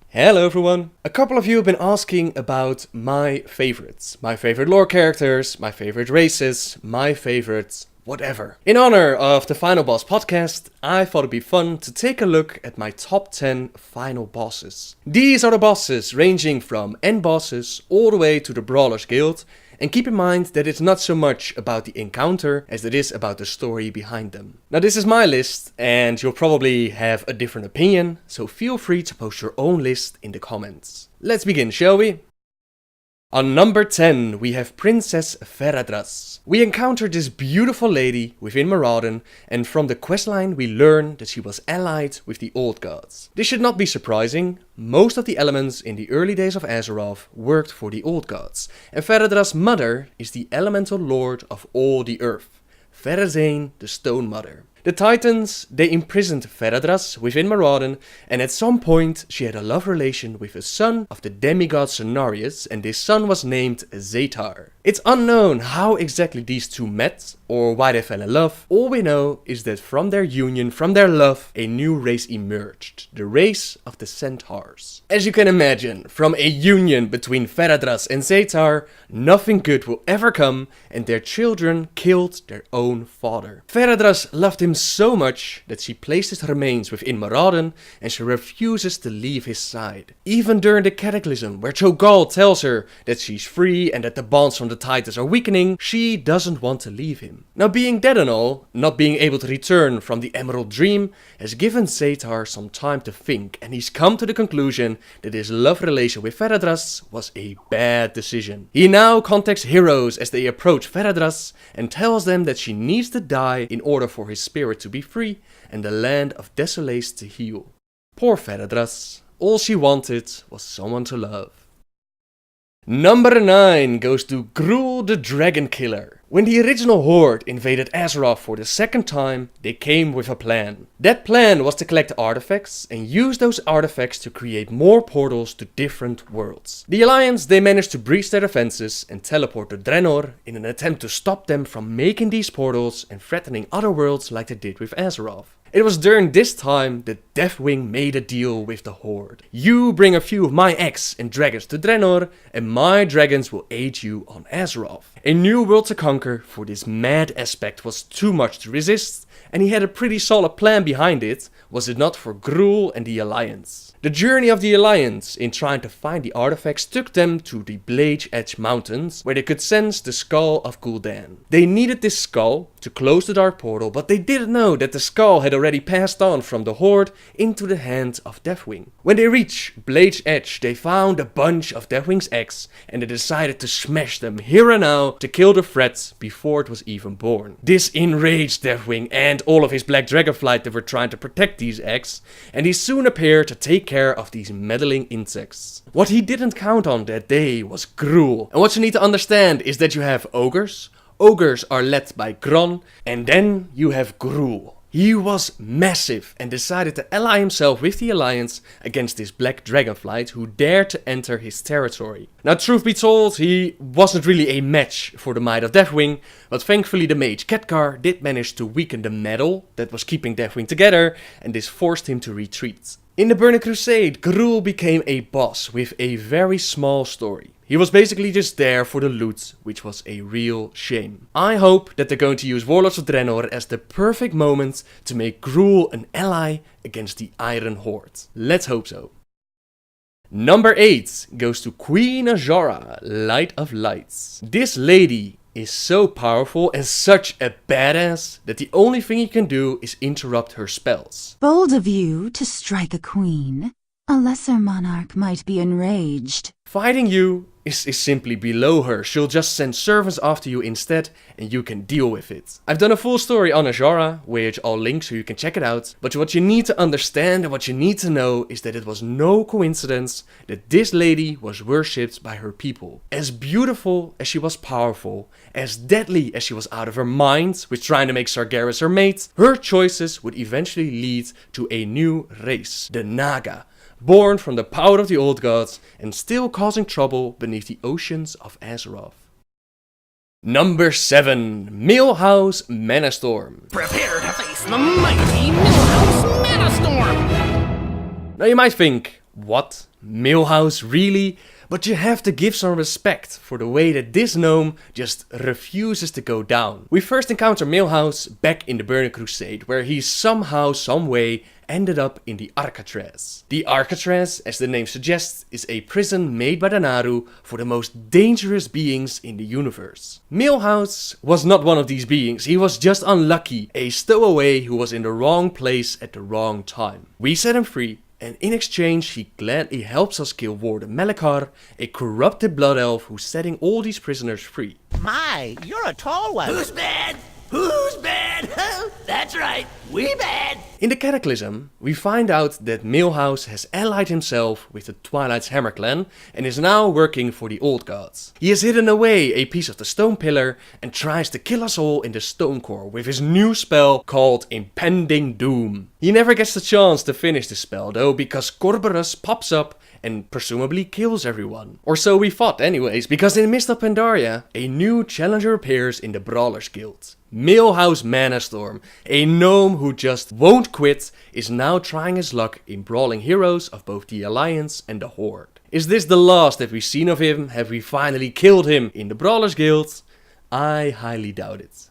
Hello everyone! A couple of you have been asking about my favorites. My favorite lore characters, my favorite races, my favorites whatever. In honor of the Final Boss podcast, I thought it'd be fun to take a look at my top 10 final bosses. These are the bosses ranging from end bosses all the way to the Brawlers Guild, and keep in mind that it's not so much about the encounter as it is about the story behind them. Now this is my list, and you'll probably have a different opinion, so feel free to post your own list in the comments. Let's begin, shall we? On number 10 we have Princess Feradras. We encounter this beautiful lady within Maraudon, and from the questline we learn that she was allied with the Old Gods. This should not be surprising. Most of the elements in the early days of Azeroth worked for the Old Gods, and Feradras' mother is the elemental lord of all the earth, Ferazane, the Stone Mother. The Titans, they imprisoned Feradras within Maraudon, and at some point she had a love relation with a son of the demigod Cenarius, and this son was named Zetar. It's unknown how exactly these two met, or why they fell in love. All we know is that from their union, from their love, a new race emerged, the race of the Centaurs. As you can imagine, from a union between Feradras and Zetar, nothing good will ever come, and their children killed their own father. Feradras loved him so much that she placed his remains within Maraudon, and she refuses to leave his side. Even during the Cataclysm, where Cho'Gall tells her that she's free and that the bonds from the Titans are weakening, she doesn't want to leave him. Now being dead and all, not being able to return from the Emerald Dream, has given Zetar some time to think, and he's come to the conclusion that his love relation with Feradras was a bad decision. He now contacts heroes as they approach Feradras and tells them that she needs to die in order for his spirit to be free and the land of Desolace to heal. Poor Feradras, all she wanted was someone to love. Number 9 goes to Gruul the Dragon Killer. When the original Horde invaded Azeroth for the second time, they came with a plan. That plan was to collect artifacts and use those artifacts to create more portals to different worlds. The Alliance, they managed to breach their defenses and teleport to Draenor in an attempt to stop them from making these portals and threatening other worlds like they did with Azeroth. It was during this time that Deathwing made a deal with the Horde. You bring a few of my eggs and dragons to Draenor, and my dragons will aid you on Azeroth. A new world to conquer for this mad aspect was too much to resist, and he had a pretty solid plan behind it, was it not for Gruul and the Alliance. The journey of the Alliance in trying to find the artifacts took them to the Blade Edge Mountains, where they could sense the skull of Gul'dan. They needed this skull to close the Dark Portal, but they didn't know that the skull had already passed on from the Horde into the hands of Deathwing. When they reached Blade Edge, they found a bunch of Deathwing's eggs, and they decided to smash them here and now to kill the threat before it was even born. This enraged Deathwing and all of his Black Dragonflight that were trying to protect these eggs, and he soon appeared to take care of these meddling insects. What he didn't count on that day was Gruul. And what you need to understand is that you have ogres. Ogres are led by Gron, and then you have Gruul. He was massive and decided to ally himself with the Alliance against this Black Dragonflight who dared to enter his territory. Now truth be told, he wasn't really a match for the might of Deathwing, but thankfully the mage Khadgar did manage to weaken the metal that was keeping Deathwing together, and this forced him to retreat. In the Burning Crusade, Gruul became a boss with a very small story. He was basically just there for the loot, which was a real shame. I hope that they're going to use Warlords of Draenor as the perfect moment to make Gruul an ally against the Iron Horde. Let's hope so. Number 8 goes to Queen Azora, Light of Lights. This lady is so powerful and such a badass that the only thing you can do is interrupt her spells. Bold of you to strike a queen. A lesser monarch might be enraged. Fighting you is simply below her. She'll just send servants after you instead, and you can deal with it. I've done a full story on Azora, which I'll link so you can check it out. But what you need to understand and what you need to know is that it was no coincidence that this lady was worshipped by her people. As beautiful as she was powerful, as deadly as she was out of her mind with trying to make Sargeras her mate, her choices would eventually lead to a new race, the Naga. Born from the power of the old gods and still causing trouble beneath the oceans of Azeroth. Number 7. Millhouse Manastorm. Prepare to face the mighty Millhouse Manastorm! Now you might think, what? Milhouse, really? But you have to give some respect for the way that this gnome just refuses to go down. We first encounter Milhouse back in the Burning Crusade, where he somehow, someway ended up in the Arcatraz. The Arcatraz, as the name suggests, is a prison made by the Naru for the most dangerous beings in the universe. Milhouse was not one of these beings, he was just unlucky, a stowaway who was in the wrong place at the wrong time. We set him free, and in exchange he gladly helps us kill Warden Malakar, a corrupted blood elf who's setting all these prisoners free. My, you're a tall one. Who's bad? Who's bad? That's right, we bad. In the Cataclysm, we find out that Milhouse has allied himself with the Twilight's Hammer clan and is now working for the Old Gods. He has hidden away a piece of the stone pillar and tries to kill us all in the stone core with his new spell called Impending Doom. He never gets the chance to finish the spell though, because Corberus pops up and presumably kills everyone. Or so we thought anyways, because in Mist of Pandaria, a new challenger appears in the Brawlers Guild. Milhouse Manastorm, a gnome who just won't quit, is now trying his luck in brawling heroes of both the Alliance and the Horde. Is this the last that we've seen of him? Have we finally killed him in the Brawlers Guild? I highly doubt it.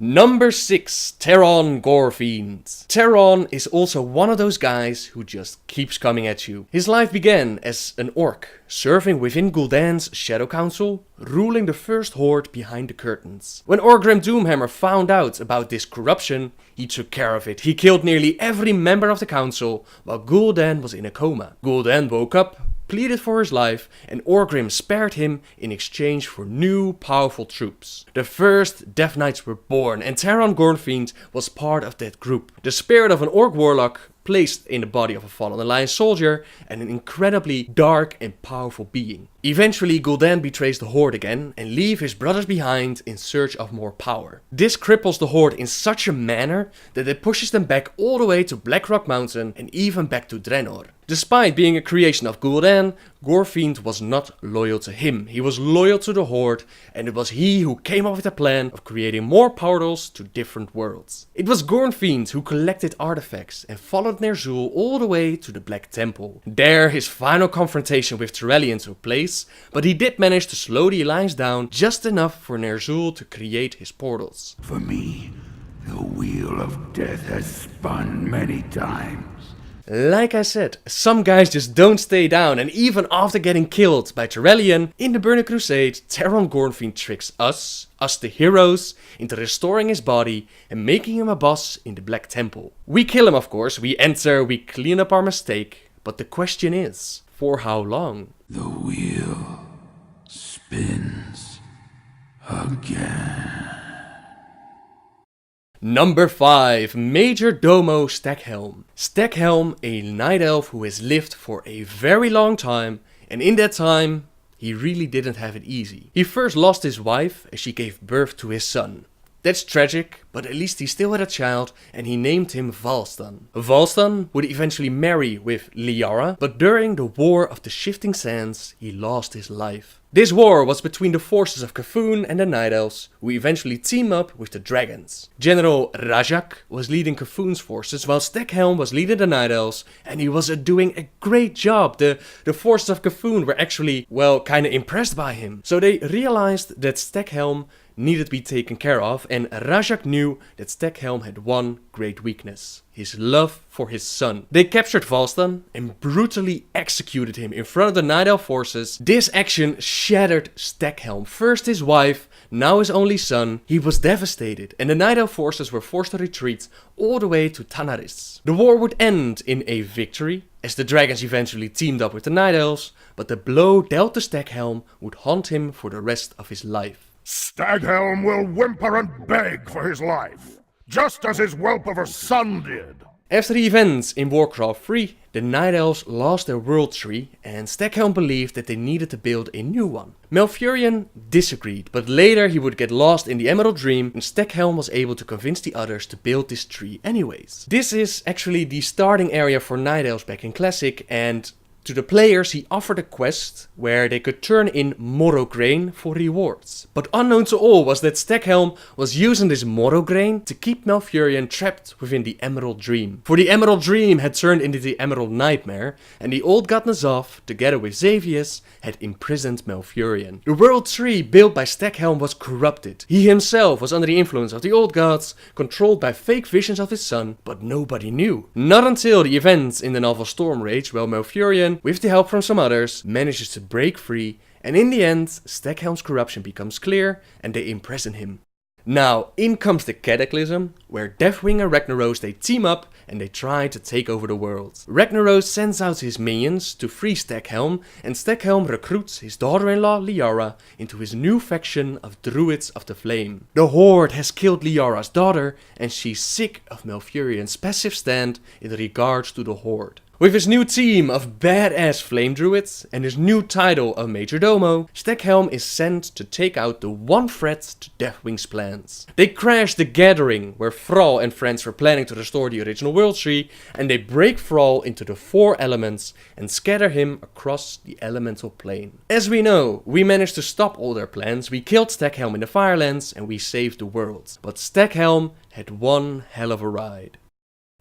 Number 6, Terron Gorefiend. Terron is also one of those guys who just keeps coming at you. His life began as an orc, serving within Gul'dan's Shadow Council, ruling the first horde behind the curtains. When Orgrim Doomhammer found out about this corruption, he took care of it. He killed nearly every member of the council while Gul'dan was in a coma. Gul'dan woke up, pleaded for his life, and Orgrim spared him in exchange for new powerful troops. The first Death Knights were born, and Terron Gorefiend was part of that group. The spirit of an orc warlock placed in the body of a fallen Alliance soldier, and an incredibly dark and powerful being. Eventually Gul'dan betrays the Horde again and leaves his brothers behind in search of more power. This cripples the Horde in such a manner that it pushes them back all the way to Blackrock Mountain and even back to Draenor. Despite being a creation of Gul'dan, Gorefiend was not loyal to him. He was loyal to the Horde, and it was he who came up with the plan of creating more portals to different worlds. It was Gorefiend who collected artifacts and followed Ner'zhul all the way to the Black Temple. There his final confrontation with Turellian took place, but he did manage to slow the Alliance down just enough for Ner'zhul to create his portals. For me, the wheel of death has spun many times. Like I said, some guys just don't stay down, and even after getting killed by Turellian in the Burning Crusade, Terron Gorefiend tricks us the heroes, into restoring his body and making him a boss in the Black Temple. We kill him of course, we enter, we clean up our mistake, but the question is, for how long? The wheel spins again. Number 5, Major Domo Stakhelm. Stakhelm, a night elf who has lived for a very long time, and in that time, he really didn't have it easy. He first lost his wife as she gave birth to his son. That's tragic, but at least he still had a child, and he named him Valstan. Valstan would eventually marry with Liara, but during the War of the Shifting Sands, he lost his life. This war was between the forces of Kafun and the Night Elves, who eventually team up with the dragons. General Rajak was leading Kafun's forces, while Stakhelm was leading the Night Elves, and he was doing a great job. The forces of Kafun were actually, well, kinda impressed by him. So they realized that Stakhelm needed to be taken care of, and Rajak knew that Stakhelm had one great weakness: his love for his son. They captured Valstan and brutally executed him in front of the Night Elf forces. This action shattered Stakhelm, first his wife, now his only son. He was devastated, and the Night Elf forces were forced to retreat all the way to Tanaris. The war would end in a victory, as the dragons eventually teamed up with the Night Elves, but the blow dealt to Stakhelm would haunt him for the rest of his life. Stakhelm will whimper and beg for his life, just as his whelp of a son did. After the events in Warcraft 3, the Night Elves lost their world tree, and Stakhelm believed that they needed to build a new one. Malfurion disagreed, but later he would get lost in the Emerald Dream, and Stakhelm was able to convince the others to build this tree anyways. This is actually the starting area for Night Elves back in Classic, and To the players he offered a quest where they could turn in Moro grain for rewards. But unknown to all was that Steghelm was using this Moro grain to keep Malfurion trapped within the Emerald Dream. For the Emerald Dream had turned into the Emerald Nightmare, and the old god N'Zoth, together with Xavius, had imprisoned Malfurion. The World Tree built by Steghelm was corrupted. He himself was under the influence of the old gods, controlled by fake visions of his son, but nobody knew. Not until the events in the novel Stormrage, where Malfurion, with the help from some others, manages to break free, and in the end, Steghelm's corruption becomes clear and they imprison him. Now, in comes the Cataclysm, where Deathwing and Ragnaros they team up and they try to take over the world. Ragnaros sends out his minions to free Steghelm, and Steghelm recruits his daughter-in-law Liara into his new faction of Druids of the Flame. The Horde has killed Liara's daughter, and she's sick of Malfurion's passive stand in regards to the Horde. With his new team of badass flame druids and his new title of Majordomo, Steghelm is sent to take out the one threat to Deathwing's plans. They crash the Gathering, where Thrall and friends were planning to restore the original World Tree, and they break Thrall into the 4 elements and scatter him across the elemental plane. As we know, we managed to stop all their plans, we killed Steghelm in the Firelands and we saved the world. But Steghelm had one hell of a ride.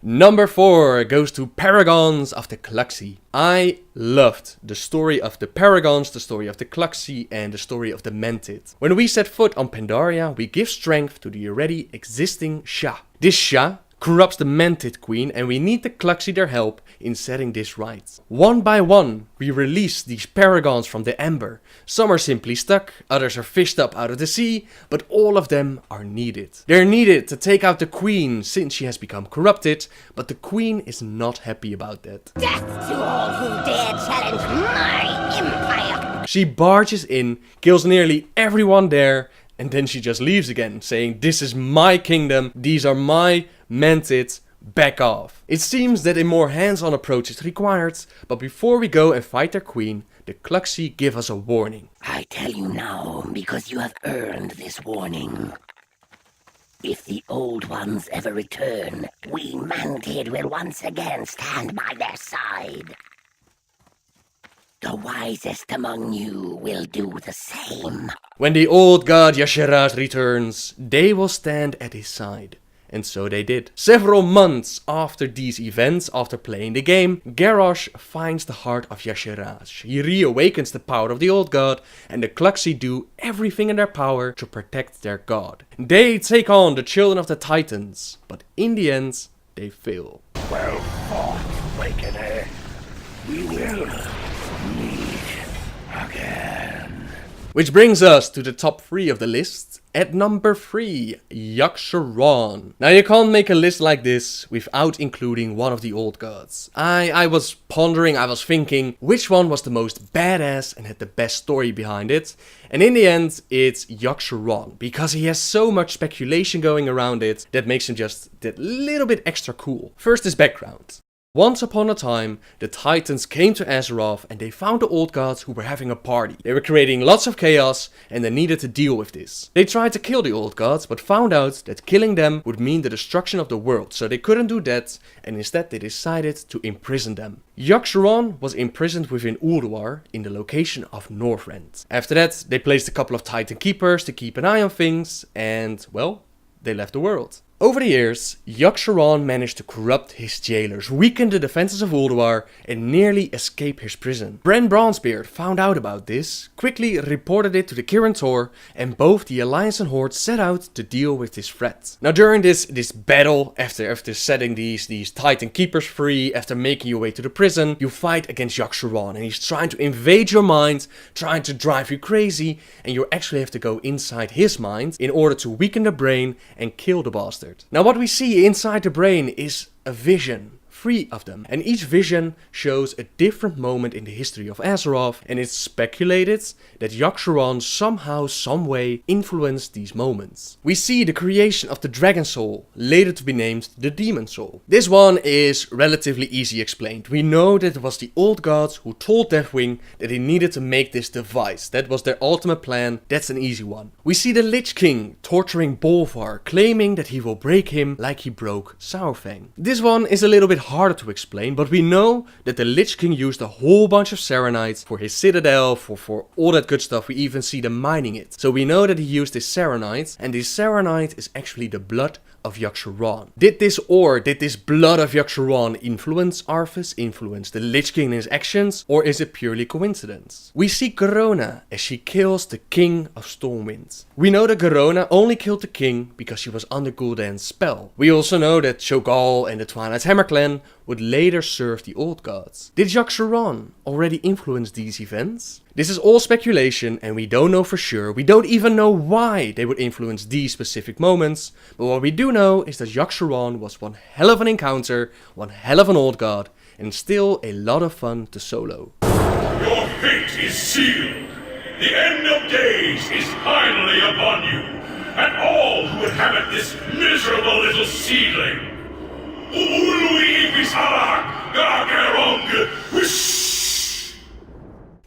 Number 4 goes to Paragons of the Cluxi. I loved the story of the Paragons, the story of the Cluxi, and the story of the Mantid. When we set foot on Pandaria, we give strength to the already existing Sha. This Sha corrupts the Mantid Queen, and we need the Cluxi their help in setting this right. One by one, we release these Paragons from the Ember. Some are simply stuck, others are fished up out of the sea, but all of them are needed. They're needed to take out the Queen since she has become corrupted, but the Queen is not happy about that. Death to all who dare challenge my empire! She barges in, kills nearly everyone there, and then she just leaves again, saying, "This is my kingdom, these are my Mantids, back off." It seems that a more hands-on approach is required, but before we go and fight their queen, the Cluxi give us a warning. I tell you now, because you have earned this warning. If the Old Ones ever return, we Mantid will once again stand by their side. The wisest among you will do the same. When the old god Y'Sharaz returns, they will stand at his side. And so they did. Several months after these events, after playing the game, Garrosh finds the heart of Y'Sharaz. He reawakens the power of the old god, and the Cluxi do everything in their power to protect their god. They take on the children of the Titans, but in the end, they fail. Well fought, Awakener. We will meet again. Which brings us to the top 3 of the list. At number 3, Yogg-Saron. Now you can't make a list like this without including one of the old gods. I was pondering, I was thinking which one was the most badass and had the best story behind it. And in the end, it's Yogg-Saron, because he has so much speculation going around it that makes him just that little bit extra cool. First, his background. Once upon a time, the Titans came to Azeroth and they found the old gods who were having a party. They were creating lots of chaos and they needed to deal with this. They tried to kill the old gods, but found out that killing them would mean the destruction of the world, so they couldn't do that, and instead they decided to imprison them. Yogg-Saron was imprisoned within Ulduar in the location of Northrend. After that, they placed a couple of Titan keepers to keep an eye on things, and well, they left the world. Over the years, Yogg-Saron managed to corrupt his jailers, weaken the defenses of Ulduar, and nearly escape his prison. Bran Bronzebeard found out about this, quickly reported it to the Kirin Tor, and both the Alliance and Horde set out to deal with this threat. Now during this battle, after setting these Titan Keepers free, after making your way to the prison, you fight against Yogg-Saron, and he's trying to invade your mind, trying to drive you crazy, and you actually have to go inside his mind in order to weaken the brain and kill the bastard. Now what we see inside the brain is a vision. 3 of them, and each vision shows a different moment in the history of Azeroth, and it's speculated that Yogg-Saron somehow, someway influenced these moments. We see the creation of the Dragon Soul, later to be named the Demon Soul. This one is relatively easy explained. We know that it was the old gods who told Deathwing that he needed to make this device. That was their ultimate plan. That's an easy one. We see the Lich King torturing Bolvar, claiming that he will break him like he broke Saurfang. This one is a little bit harder to explain, but we know that the Lich King used a whole bunch of Serenites for his citadel, for all that good stuff. We even see them mining it. So we know that he used this Serenite, and this Serenite is actually the blood of Yogg-Saron. Did this blood of Yogg-Saron influence Arthas, influence the Lich King in his actions, or is it purely coincidence? We see Garona as she kills the King of Stormwind. We know that Garona only killed the king because she was under Gul'dan's spell. We also know that Cho'Gall and the Twilight's Hammer clan would later serve the Old Gods. Did Yogg-Saron already influence these events? This is all speculation and we don't know for sure. We don't even know why they would influence these specific moments. But what we do know is that Yogg-Saron was one hell of an encounter, one hell of an Old God, and still a lot of fun to solo. Your fate is sealed. The end of days is finally upon you, and all who inhabit this miserable little seedling.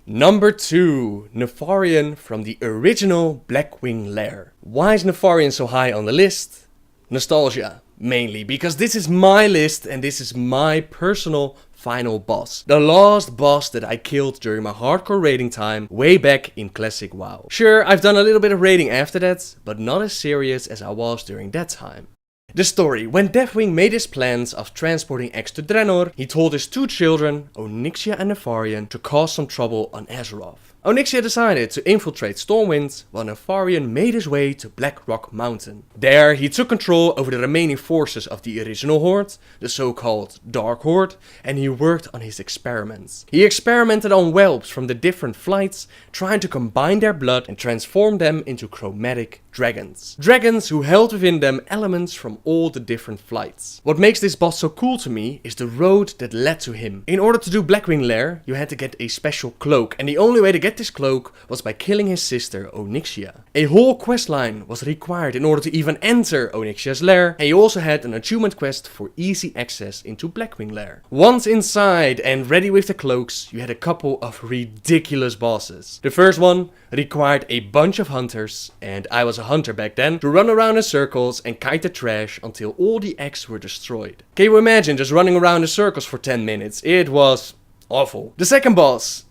Number 2, Nefarian from the original Blackwing Lair. Why is Nefarian so high on the list? Nostalgia, mainly, because this is my list and this is my personal final boss. The last boss that I killed during my hardcore raiding time way back in Classic WoW. Sure, I've done a little bit of raiding after that, but not as serious as I was during that time. The story: when Deathwing made his plans of transporting X to Draenor, he told his two children, Onyxia and Nefarian, to cause some trouble on Azeroth. Onyxia decided to infiltrate Stormwind, while Nefarian made his way to Black Rock Mountain. There, he took control over the remaining forces of the original Horde, the so-called Dark Horde, and he worked on his experiments. He experimented on whelps from the different flights, trying to combine their blood and transform them into chromatic dragons. Dragons who held within them elements from all the different flights. What makes this boss so cool to me is the road that led to him. In order to do Blackwing Lair, you had to get a special cloak, and the only way to get this cloak was by killing his sister Onyxia. A whole questline was required in order to even enter Onyxia's lair, and you also had an achievement quest for easy access into Blackwing Lair. Once inside and ready with the cloaks, you had a couple of ridiculous bosses. The first one required a bunch of hunters, and I was a hunter back then, to run around in circles and kite the trash until all the eggs were destroyed. Can you imagine just running around in circles for 10 minutes? It was awful. The second boss,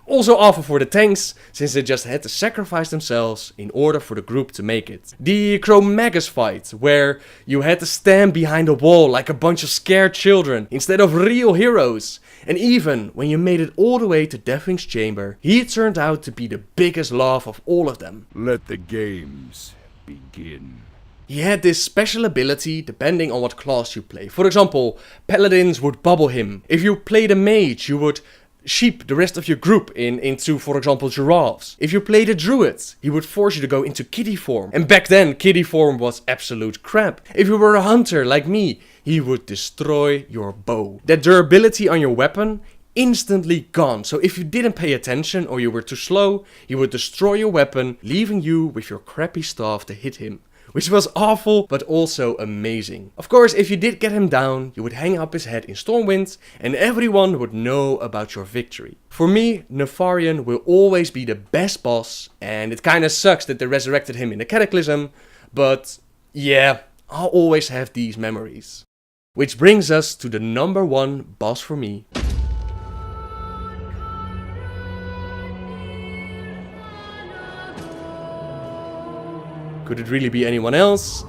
also awful for the tanks, since they just had to sacrifice themselves in order for the group to make it. The Chromagus fight, where you had to stand behind a wall like a bunch of scared children instead of real heroes. And even when you made it all the way to Deathwing's chamber, he turned out to be the biggest laugh of all of them. Let the games begin. He had this special ability depending on what class you play. For example, paladins would bubble him. If you played a mage, you would sheep the rest of your group into, for example, giraffes. If you played a druid, he would force you to go into kitty form. And back then, kitty form was absolute crap. If you were a hunter like me, he would destroy your bow. That durability on your weapon, instantly gone. So if you didn't pay attention or you were too slow, he would destroy your weapon, leaving you with your crappy staff to hit him. Which was awful, but also amazing. Of course, if you did get him down, you would hang up his head in Stormwind, and everyone would know about your victory. For me, Nefarian will always be the best boss, and it kinda sucks that they resurrected him in the Cataclysm, but yeah, I'll always have these memories. Which brings us to the number 1 boss for me. Could it really be anyone else?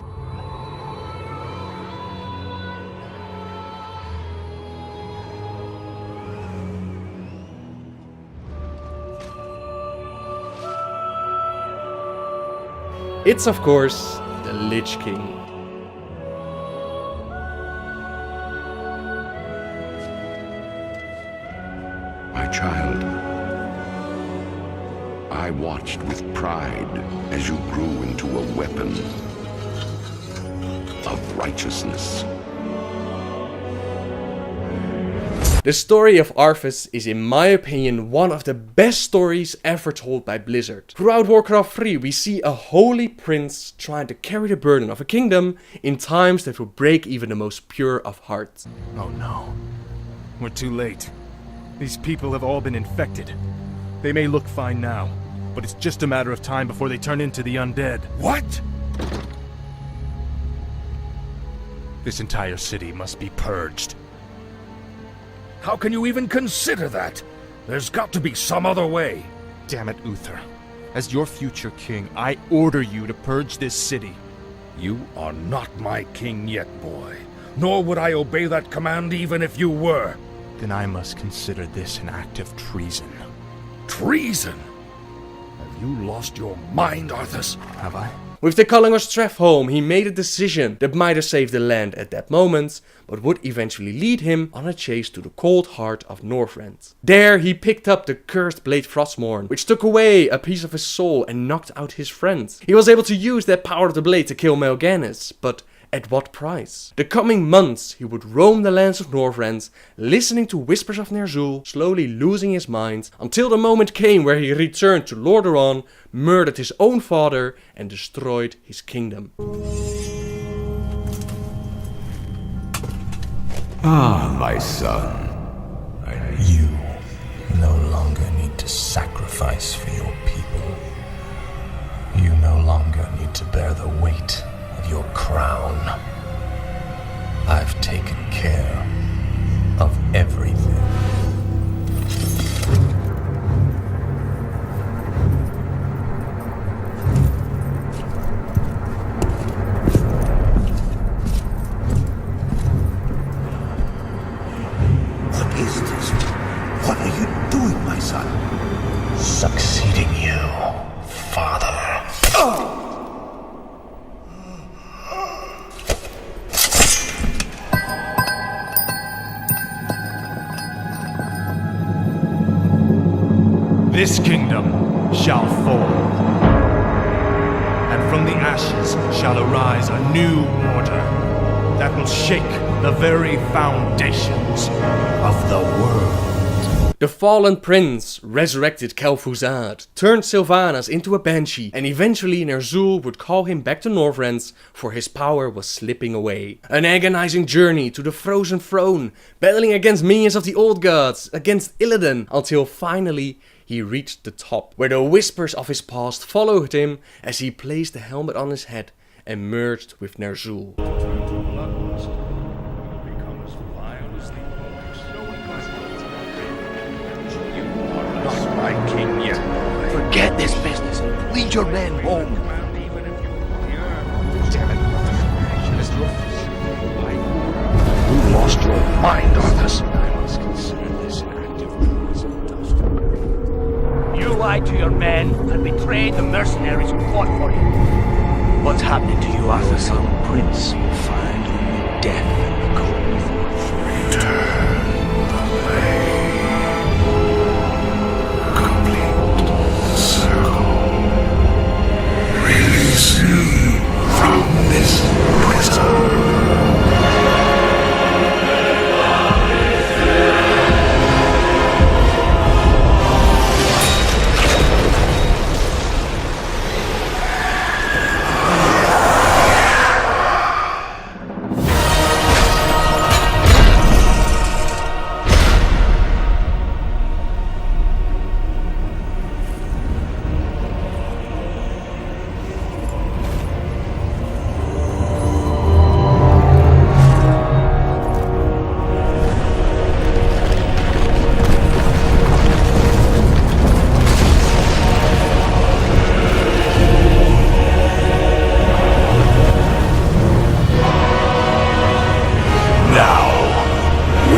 It's of course the Lich King. My child, I watched with pride as you grew into a weapon of righteousness. The story of Arthas is, in my opinion, one of the best stories ever told by Blizzard. Throughout Warcraft 3, we see a holy prince trying to carry the burden of a kingdom in times that will break even the most pure of heart. Oh no. We're too late. These people have all been infected. They may look fine now, but it's just a matter of time before they turn into the undead. What? This entire city must be purged. How can you even consider that? There's got to be some other way. Damn it, Uther. As your future king, I order you to purge this city. You are not my king yet, boy. Nor would I obey that command even if you were. Then I must consider this an act of treason. Treason? Have you lost your mind, Arthas? Have I? With the calling of Strath home, he made a decision that might have saved the land at that moment, but would eventually lead him on a chase to the cold heart of Northrend. There he picked up the cursed blade Frostmourne, which took away a piece of his soul and knocked out his friend. He was able to use that power of the blade to kill Mal'Ganis, but at what price? The coming months he would roam the lands of Northrend, listening to whispers of Ner'zhul, slowly losing his mind, until the moment came where he returned to Lordaeron, murdered his own father, and destroyed his kingdom. Ah, my son. You no longer need to sacrifice for your people. You no longer need to bear the weight of your crown. I've taken care of everything. What is this? What are you doing, my son? Succeeding you, father. This kingdom shall fall, and from the ashes shall arise a new order that will shake the very foundations of the world. The fallen prince resurrected Kel'Thuzad, turned Sylvanas into a banshee, and eventually Ner'zhul would call him back to Northrend, for his power was slipping away. An agonizing journey to the frozen throne, battling against minions of the old gods, against Illidan, until finally he reached the top, where the whispers of his past followed him as he placed the helmet on his head and merged with Ner'zhul. Not my king yet, boy. Forget this business. Lead your men home. You lost your mind, Arthas. You lied to your men and betrayed the mercenaries who fought for you. What's happening to you, Arthur? Some prince will find only death and the cold. Turn away. Complete circle. Release me from this prison.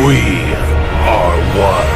We are one.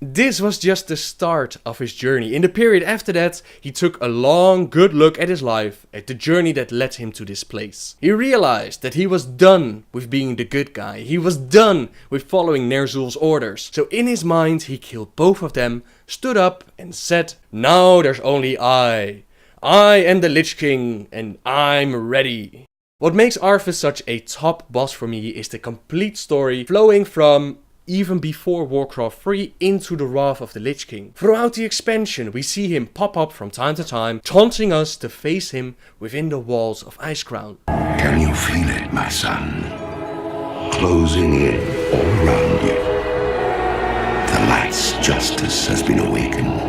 This was just the start of his journey. In the period after that, he took a long, good look at his life, at the journey that led him to this place. He realized that he was done with being the good guy. He was done with following Ner'zhul's orders. So in his mind, he killed both of them, stood up and said, "Now there's only I. I am the Lich King and I'm ready." What makes Arthas such a top boss for me is the complete story flowing from even before Warcraft 3 into the Wrath of the Lich King. Throughout the expansion we see him pop up from time to time, taunting us to face him within the walls of Icecrown. Can you feel it, my son? Closing in all around you. The light's justice has been awakened.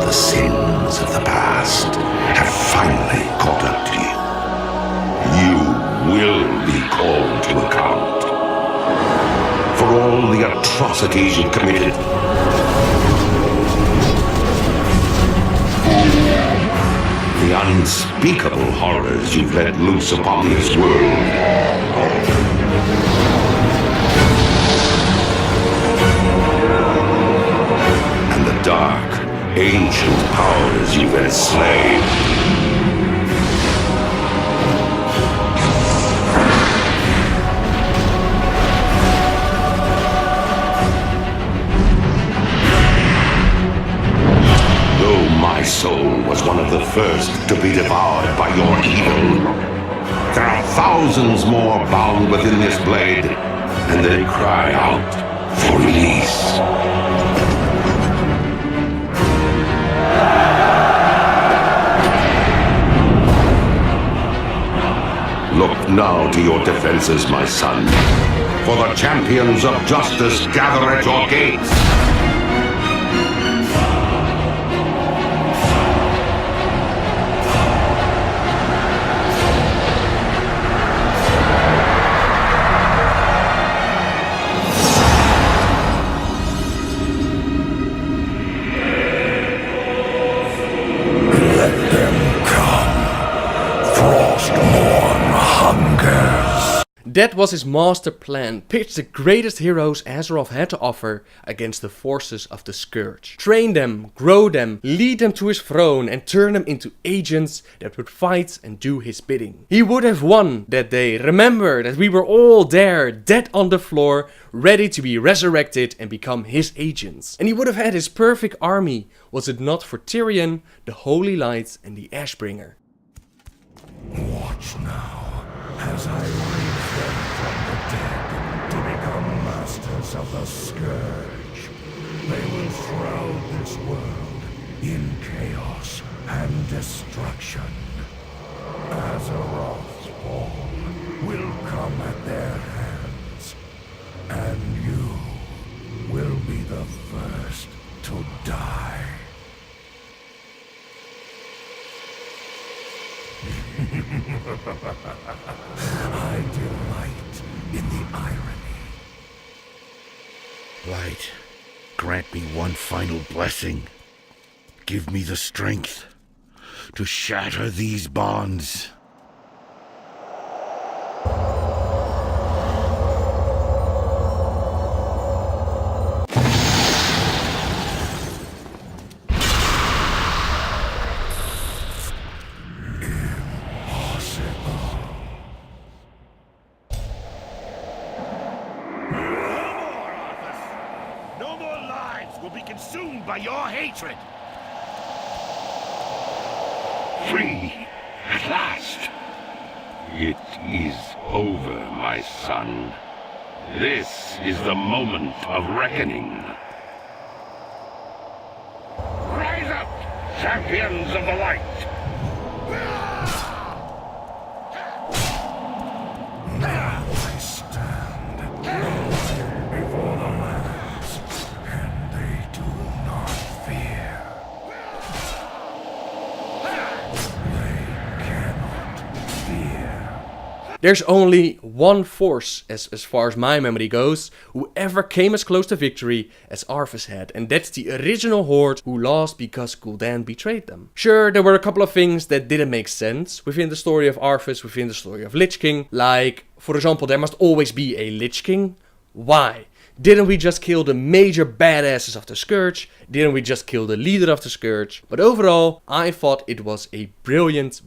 The sins of the past have finally caught up to you. You all the atrocities you've committed. The unspeakable horrors you've let loose upon this world. And the dark, ancient powers you've enslaved. My soul was one of the first to be devoured by your evil. There are thousands more bound within this blade, and they cry out for release. Look now to your defenses, my son, for the champions of justice gather at your gates. That was his master plan, pitch the greatest heroes Azeroth had to offer against the forces of the Scourge. Train them, grow them, lead them to his throne and turn them into agents that would fight and do his bidding. He would have won that day. Remember that we were all there, dead on the floor, ready to be resurrected and become his agents. And he would have had his perfect army, was it not for Tyrion, the Holy Light and the Ashbringer. Watch now as I raise them from the dead to become masters of the Scourge. They will shroud this world in chaos and destruction. Azeroth's fall will come at their hands, and you will be the first to die. I delight in the irony. Light, grant me one final blessing. Give me the strength to shatter these bonds. Consumed by your hatred. Free, at last. It is over, my son. This is the moment of reckoning. Rise up, champions of the light! Now I stand before the lands, and they do not fear. They cannot fear. There's only one force, as far as my memory goes, who ever came as close to victory as Arthas had, and that's the original Horde who lost because Gul'dan betrayed them. Sure, there were a couple of things that didn't make sense within the story of Arthas, within the story of Lich King, like, for example, there must always be a Lich King. Why? Didn't we just kill the major badasses of the Scourge? Didn't we just kill the leader of the Scourge? But overall, I thought it was a brilliant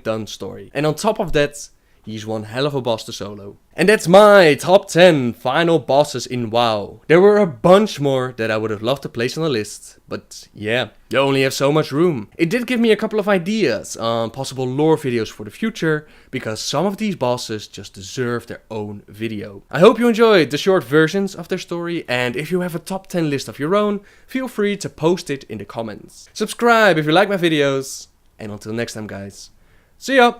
done story. And on top of that, he's one hell of a boss to solo. And that's my top 10 final bosses in WoW. There were a bunch more that I would have loved to place on the list, but yeah, you only have so much room. It did give me a couple of ideas on possible lore videos for the future, because some of these bosses just deserve their own video. I hope you enjoyed the short versions of their story, and if you have a top 10 list of your own, feel free to post it in the comments. Subscribe if you like my videos, and until next time guys, see ya!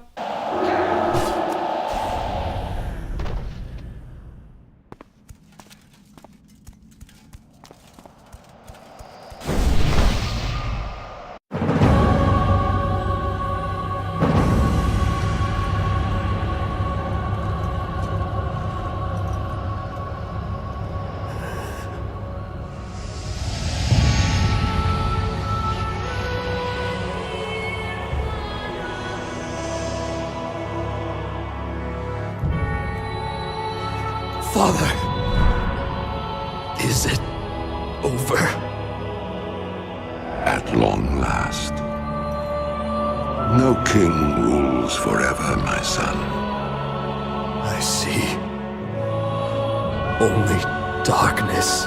Father, is it over? At long last. No king rules forever, my son. I see. Only darkness.